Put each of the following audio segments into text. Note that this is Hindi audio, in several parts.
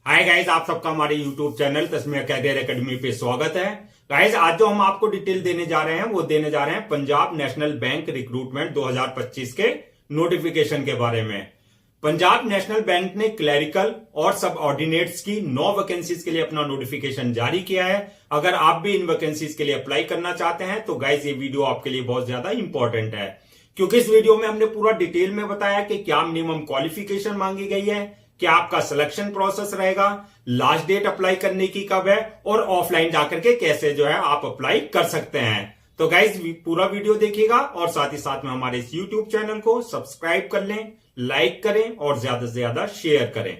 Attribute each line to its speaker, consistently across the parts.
Speaker 1: हाय गाइज, आप सबका हमारे यूट्यूब चैनल तस्मीर कैरियर एकेडमी पे स्वागत है। गाइज, आज जो हम आपको डिटेल देने जा रहे हैं वो देने जा रहे हैं पंजाब नेशनल बैंक रिक्रूटमेंट 2025 के नोटिफिकेशन के बारे में। पंजाब नेशनल बैंक ने क्लरिकल और सब ऑर्डिनेट्स की 9 वैकेंसीज के लिए अपना नोटिफिकेशन जारी किया है। अगर आप भी इन वैकेंसीज के लिए अप्लाई करना चाहते हैं तो गाइज ये वीडियो आपके लिए बहुत ज्यादा इंपॉर्टेंट है, क्योंकि इस वीडियो में हमने पूरा डिटेल में बताया कि क्या मिनिमम क्वालिफिकेशन मांगी गई है, क्या आपका सिलेक्शन प्रोसेस रहेगा, लास्ट डेट अप्लाई करने की कब है और ऑफलाइन जाकर के कैसे जो है आप अप्लाई कर सकते हैं। तो गाइज पूरा वीडियो देखिएगा और साथ ही साथ में हमारे इस यूट्यूब चैनल को सब्सक्राइब कर लें, लाइक करें और ज्यादा से ज्यादा शेयर करें।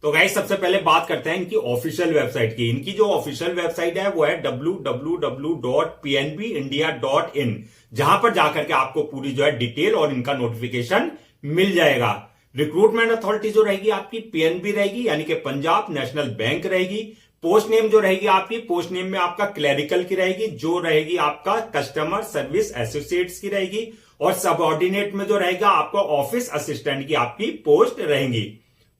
Speaker 1: तो गाइज सबसे पहले बात करते हैं इनकी ऑफिशियल वेबसाइट की। इनकी जो ऑफिशियल वेबसाइट है वो है www.pnbindia.in, जहां पर जाकर के आपको पूरी जो है डिटेल और इनका नोटिफिकेशन मिल जाएगा। रिक्रूटमेंट अथॉरिटी जो रहेगी आपकी पीएनबी रहेगी, यानी कि पंजाब नेशनल बैंक रहेगी। पोस्ट नेम जो रहेगी आपकी, पोस्ट नेम में आपका क्लरिकल की रहेगी, जो रहेगी आपका कस्टमर सर्विस एसोसिएट्स की रहेगी, और सबऑर्डिनेट में जो रहेगा आपका ऑफिस असिस्टेंट की आपकी पोस्ट रहेंगी।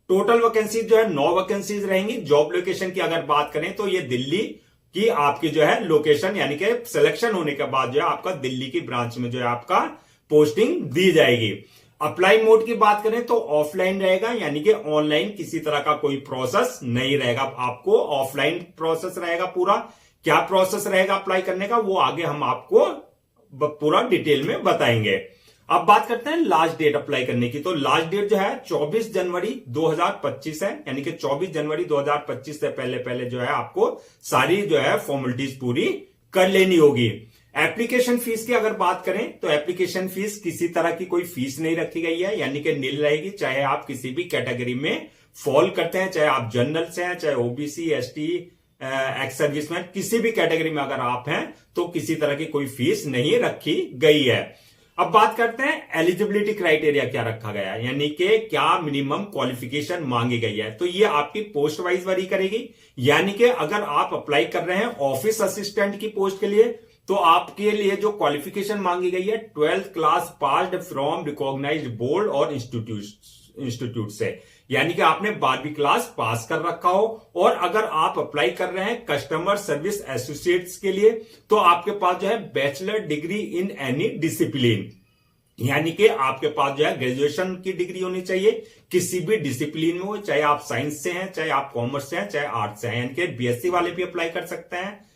Speaker 1: टोटल वैकेंसीज जो है 9 वैकेंसीज रहेंगी। जॉब लोकेशन की अगर बात करें तो ये दिल्ली की आपकी जो है लोकेशन, यानी कि सिलेक्शन होने के बाद जो है आपका दिल्ली की ब्रांच में जो है आपका पोस्टिंग दी जाएगी। अप्लाई मोड की बात करें तो ऑफलाइन रहेगा, यानी कि ऑनलाइन किसी तरह का कोई प्रोसेस नहीं रहेगा। आपको ऑफलाइन प्रोसेस रहेगा पूरा। क्या प्रोसेस रहेगा अप्लाई करने का वो आगे हम आपको पूरा डिटेल में बताएंगे। अब बात करते हैं लास्ट डेट अप्लाई करने की। तो लास्ट डेट जो है 24 जनवरी 2025 है, यानी कि 24 जनवरी 2025 से पहले जो है आपको सारी जो है फॉर्मेलिटीज पूरी कर लेनी होगी। एप्लीकेशन फीस की अगर बात करें तो एप्लीकेशन फीस किसी तरह की कोई फीस नहीं रखी गई है, यानी कि नील रहेगी। चाहे आप किसी भी कैटेगरी में फॉल करते हैं, चाहे आप जनरल से हैं, चाहे ओबीसी, एसटी, एक्स सर्विसमैन, किसी भी कैटेगरी में अगर आप हैं तो किसी तरह की कोई फीस नहीं रखी गई है। अब बात करते हैं एलिजिबिलिटी क्राइटेरिया क्या रखा गया है, यानी कि क्या मिनिमम क्वालिफिकेशन मांगी गई है। तो ये आपकी पोस्ट वाइज वरी करेगी, यानी कि अगर आप अप्लाई कर रहे हैं ऑफिस असिस्टेंट की पोस्ट के लिए तो आपके लिए जो क्वालिफिकेशन मांगी गई है 12th class passed from recognised board और इंस्टीट्यूट से, यानी कि आपने 12वीं क्लास पास कर रखा हो। और अगर आप अप्लाई कर रहे हैं कस्टमर सर्विस एसोसिएट्स के लिए तो आपके पास जो है bachelor degree in any discipline, यानी कि आपके पास जो है ग्रेजुएशन की डिग्री होनी चाहिए किसी भी डिसिप्लिन में हो, चाहे आप साइंस से हैं, चाहे आप कॉमर्स से हैं, चाहे आर्ट्स से हैं। यानी कि बीएससी वाले भी अप्लाई कर सकते हैं,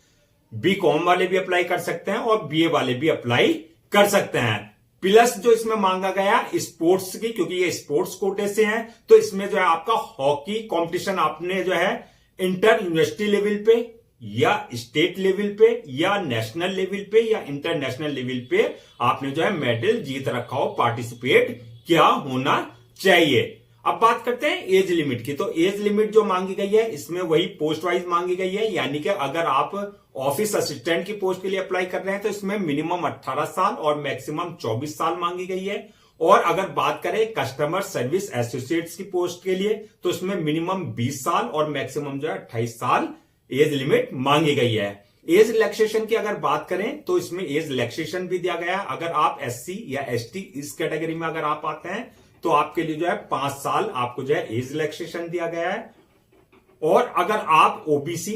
Speaker 1: बीकॉम वाले भी अप्लाई कर सकते हैं और बीए वाले भी अप्लाई कर सकते हैं। प्लस जो इसमें मांगा गया स्पोर्ट्स की, क्योंकि ये स्पोर्ट्स कोटे से हैं, तो इसमें जो है आपका हॉकी कंपटीशन आपने जो है इंटर यूनिवर्सिटी लेवल पे या स्टेट लेवल पे या नेशनल लेवल पे या इंटरनेशनल लेवल पे आपने जो है मेडल जीत रखा हो, पार्टिसिपेट किया होना चाहिए। अब बात करते हैं एज लिमिट की। तो एज लिमिट जो मांगी गई है इसमें वही पोस्ट वाइज मांगी गई है, यानी कि अगर आप ऑफिस असिस्टेंट की पोस्ट के लिए अप्लाई कर रहे हैं तो इसमें मिनिमम 18 साल और मैक्सिमम 24 साल मांगी गई है। और अगर बात करें कस्टमर सर्विस एसोसिएट्स की पोस्ट के लिए तो इसमें मिनिमम 20 साल और मैक्सिमम जो है 28 साल एज लिमिट मांगी गई है। एज रिलैक्सेशन की अगर बात करें तो इसमें एज रिलैक्सेशन भी दिया गया है। अगर आप एससी या एसटी इस कैटेगरी में अगर आप आते हैं तो आपके लिए जो है 5 साल आपको जो है एज रिलैक्सेशन दिया गया है। और अगर आप ओबीसी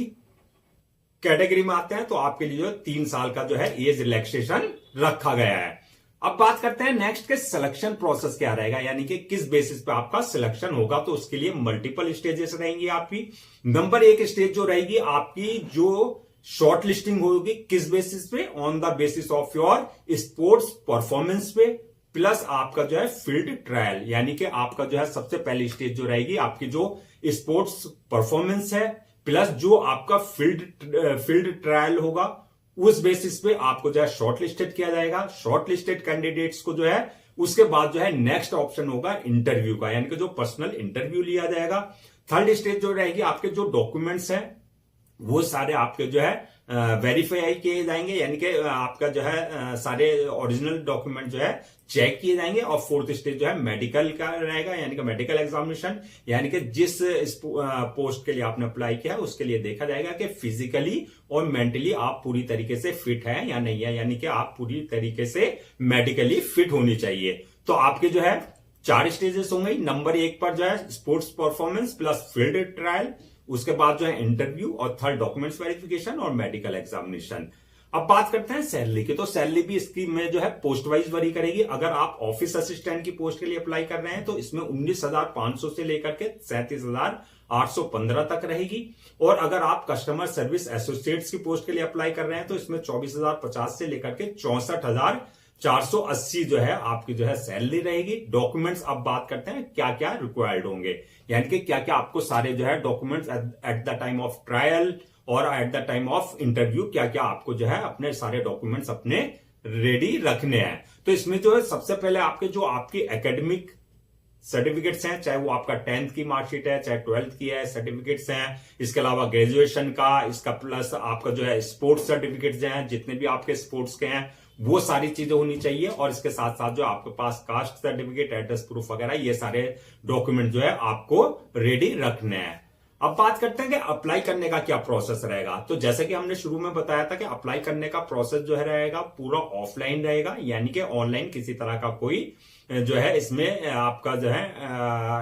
Speaker 1: कैटेगरी में आते हैं तो आपके लिए जो 3 साल का जो है एज रिलैक्सेशन रखा गया है। अब बात करते हैं नेक्स्ट के सिलेक्शन प्रोसेस क्या रहेगा, यानी कि किस बेसिस पे आपका सिलेक्शन होगा। तो उसके लिए मल्टीपल स्टेजेस रहेंगी आपकी। नंबर 1 स्टेज जो रहेगी आपकी जो शॉर्ट लिस्टिंग होगी, किस बेसिस पे, on the basis of your sports performance पे, प्लस आपका जो है फील्ड ट्रायल, यानी कि आपका जो है सबसे पहली स्टेज जो रहेगी आपकी जो स्पोर्ट्स परफॉर्मेंस है, प्लस जो आपका फील्ड ट्रायल होगा, उस बेसिस पे आपको जो है शॉर्ट लिस्टेड किया जाएगा। शॉर्ट लिस्टेड कैंडिडेट्स को जो है उसके बाद जो है नेक्स्ट ऑप्शन होगा इंटरव्यू का, यानी कि जो पर्सनल इंटरव्यू लिया जाएगा। थर्ड स्टेज जो रहेगी आपके जो डॉक्यूमेंट्स हैं वो सारे आपके जो है वेरीफाई किए जाएंगे, यानी कि आपका जो है सारे ओरिजिनल डॉक्यूमेंट जो है चेक किए जाएंगे। और फोर्थ स्टेज जो है मेडिकल का रहेगा, यानी कि मेडिकल एग्जामिनेशन, यानी कि जिस पोस्ट के लिए आपने अप्लाई किया है उसके लिए देखा जाएगा कि फिजिकली और मेंटली आप पूरी तरीके से फिट हैं या नहीं है, यानी कि आप पूरी तरीके से मेडिकली फिट होनी चाहिए। तो आपके जो है 4 स्टेजेस होंगे। नंबर 1 पर जो है sports performance plus field trial, उसके बाद जो है इंटरव्यू, और थर्ड डॉक्यूमेंट्स वेरिफिकेशन और मेडिकल एग्जामिनेशन। अब बात करते हैं सैलरी की। तो सैलरी भी इसकी में जो है पोस्ट वाइज वरी करेगी। अगर आप ऑफिस असिस्टेंट की पोस्ट के लिए अप्लाई कर रहे हैं तो इसमें 19,500 से लेकर के 37,815 तक रहेगी। और अगर आप कस्टमर सर्विस एसोसिएट्स की पोस्ट के लिए अप्लाई कर रहे हैं तो इसमें 24,050 से लेकर के 64,480 जो है आपकी जो है सैलरी रहेगी। डॉक्यूमेंट्स अब बात करते हैं क्या क्या रिक्वायर्ड होंगे, यानी कि क्या क्या आपको सारे जो है documents at the time of trial और at the time of interview क्या क्या आपको जो है अपने सारे डॉक्यूमेंट्स अपने रेडी रखने हैं। तो इसमें जो है सबसे पहले आपके जो आपकी एकेडमिक सर्टिफिकेट्स हैं, चाहे वो आपका 10th की मार्कशीट है, चाहे 12th की है, सर्टिफिकेट्स हैं। इसके अलावा ग्रेजुएशन का, इसका प्लस आपका जो है स्पोर्ट्स सर्टिफिकेट्स हैं, जितने भी आपके स्पोर्ट्स के हैं वो सारी चीजें होनी चाहिए। और इसके साथ साथ जो आपके पास कास्ट सर्टिफिकेट, एड्रेस प्रूफ वगैरह, ये सारे डॉक्यूमेंट जो है आपको रेडी रखने हैं। अब बात करते हैं कि अप्लाई करने का क्या प्रोसेस रहेगा। तो जैसे कि हमने शुरू में बताया था कि अप्लाई करने का प्रोसेस जो है रहेगा पूरा ऑफलाइन रहेगा, यानी कि ऑनलाइन किसी तरह का कोई जो है इसमें आपका जो है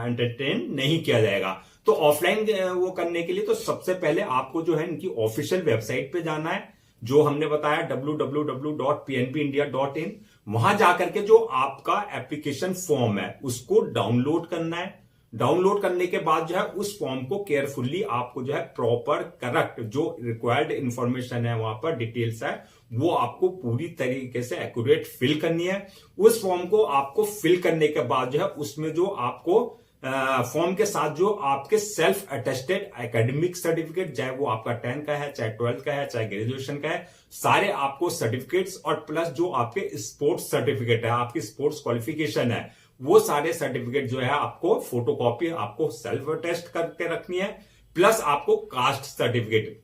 Speaker 1: एंटरटेन नहीं किया जाएगा। तो ऑफलाइन वो करने के लिए तो सबसे पहले आपको जो है इनकी ऑफिशियल वेबसाइट पे जाना है, जो हमने बताया www.pnbindia.in। वहां जाकर के जो आपका एप्लीकेशन फॉर्म है उसको डाउनलोड करना है। डाउनलोड करने के बाद जो है उस फॉर्म को केयरफुली आपको जो है प्रॉपर करेक्ट जो रिक्वायर्ड इंफॉर्मेशन है वहां पर डिटेल्स है वो आपको पूरी तरीके से एक्यूरेट फिल करनी है। उस फॉर्म को आपको फिल करने के बाद जो है उसमें जो आपको फॉर्म के साथ जो आपके सेल्फ अटेस्टेड एकेडमिक सर्टिफिकेट, चाहे वो आपका 10 का है, चाहे 12 का है, चाहे ग्रेजुएशन का है, सारे आपको सर्टिफिकेट्स और प्लस जो आपके स्पोर्ट्स सर्टिफिकेट है, आपकी स्पोर्ट्स क्वालिफिकेशन है, वो सारे सर्टिफिकेट जो है आपको फोटोकॉपी आपको सेल्फ अटेस्ट करके रखनी है। प्लस आपको कास्ट सर्टिफिकेट,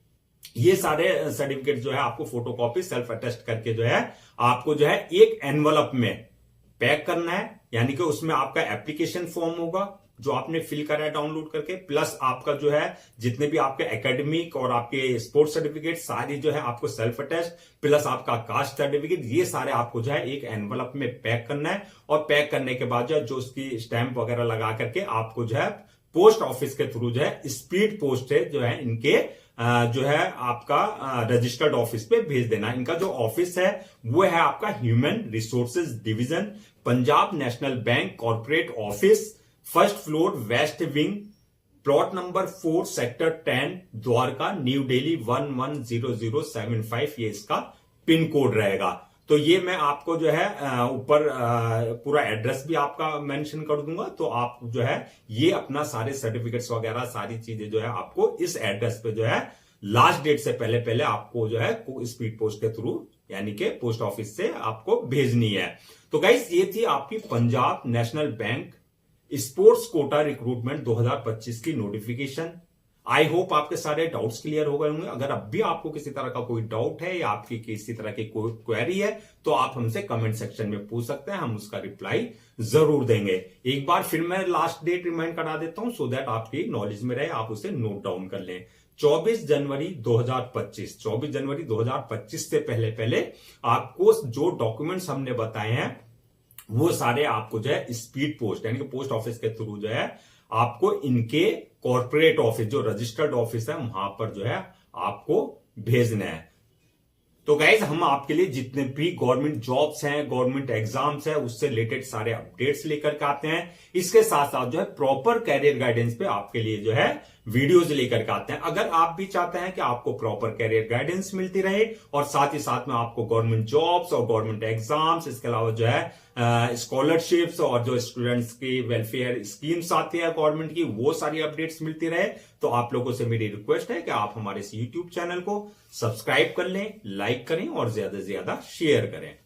Speaker 1: ये सारे सर्टिफिकेट जो है आपको फोटोकॉपी सेल्फ अटेस्ट करके जो है आपको जो है एक एनवलप में पैक करना है, यानी कि उसमें आपका एप्लीकेशन फॉर्म होगा जो आपने फिल करा है डाउनलोड करके, प्लस आपका जो है जितने भी आपके एकेडमिक और आपके स्पोर्ट्स सर्टिफिकेट सारी जो है आपको सेल्फ अटेस्ट, प्लस आपका कास्ट सर्टिफिकेट, ये सारे आपको जो है एक एनवलप में पैक करना है। और पैक करने के बाद जो है जो उसकी स्टैंप वगैरह लगा करके आपको जो है पोस्ट ऑफिस के थ्रू जो है स्पीड पोस्ट है जो है इनके जो है आपका रजिस्टर्ड ऑफिस पे भेज देना। इनका जो ऑफिस है वो है आपका human resources division, Punjab national bank corporate office, first floor west wing, plot number 4 sector 10 Dwarka new Delhi 110075, ये इसका पिन कोड रहेगा। तो ये मैं आपको जो है ऊपर पूरा एड्रेस भी आपका मेंशन कर दूंगा, तो आप जो है ये अपना सारे सर्टिफिकेट्स वगैरह सारी चीजें जो है आपको इस एड्रेस पे जो है लास्ट डेट से पहले पहले आपको जो है स्पीड पोस्ट के थ्रू यानी कि पोस्ट ऑफिस से आपको भेजनी है। तो गाइस ये थी आपकी Punjab national bank sports quota recruitment 2025 की नोटिफिकेशन। आई होप आपके सारे डाउट्स क्लियर हो गए होंगे। अगर अब भी आपको किसी तरह का कोई डाउट है या आपकी किसी तरह की कोई क्वेरी है तो आप हमसे कमेंट सेक्शन में पूछ सकते हैं, हम उसका रिप्लाई जरूर देंगे। एक बार फिर मैं लास्ट डेट रिमाइंड करा देता हूं सो दैट आपकी नॉलेज में रहे, आप उसे नोट डाउन कर लें। 24 जनवरी 2025 से पहले पहले आपको जो डॉक्यूमेंट्स हमने बताए हैं वो सारे आपको जो है स्पीड पोस्ट यानी कि पोस्ट ऑफिस के थ्रू जो है आपको इनके कॉर्पोरेट ऑफिस जो रजिस्टर्ड ऑफिस है वहां पर जो है आपको भेजना है। तो गाइज हम आपके लिए जितने भी गवर्नमेंट जॉब्स हैं, गवर्नमेंट एग्जाम्स है, उससे रिलेटेड सारे अपडेट्स लेकर के आते हैं। इसके साथ साथ जो है प्रॉपर कैरियर गाइडेंस पे आपके लिए जो है वीडियोस लेकर के आते हैं। अगर आप भी चाहते हैं कि आपको प्रॉपर कैरियर गाइडेंस मिलती रहे और साथ ही साथ में आपको गवर्नमेंट जॉब्स और गवर्नमेंट एग्जाम्स, इसके अलावा जो है स्कॉलरशिप्स और जो स्टूडेंट्स की वेलफेयर स्कीम्स आती है गवर्नमेंट की, वो सारी अपडेट्स मिलती रहे, तो आप लोगों से मेरी रिक्वेस्ट है कि आप हमारे इस यूट्यूब चैनल को सब्सक्राइब कर लें, लाइक करें और ज्यादा से ज्यादा शेयर करें।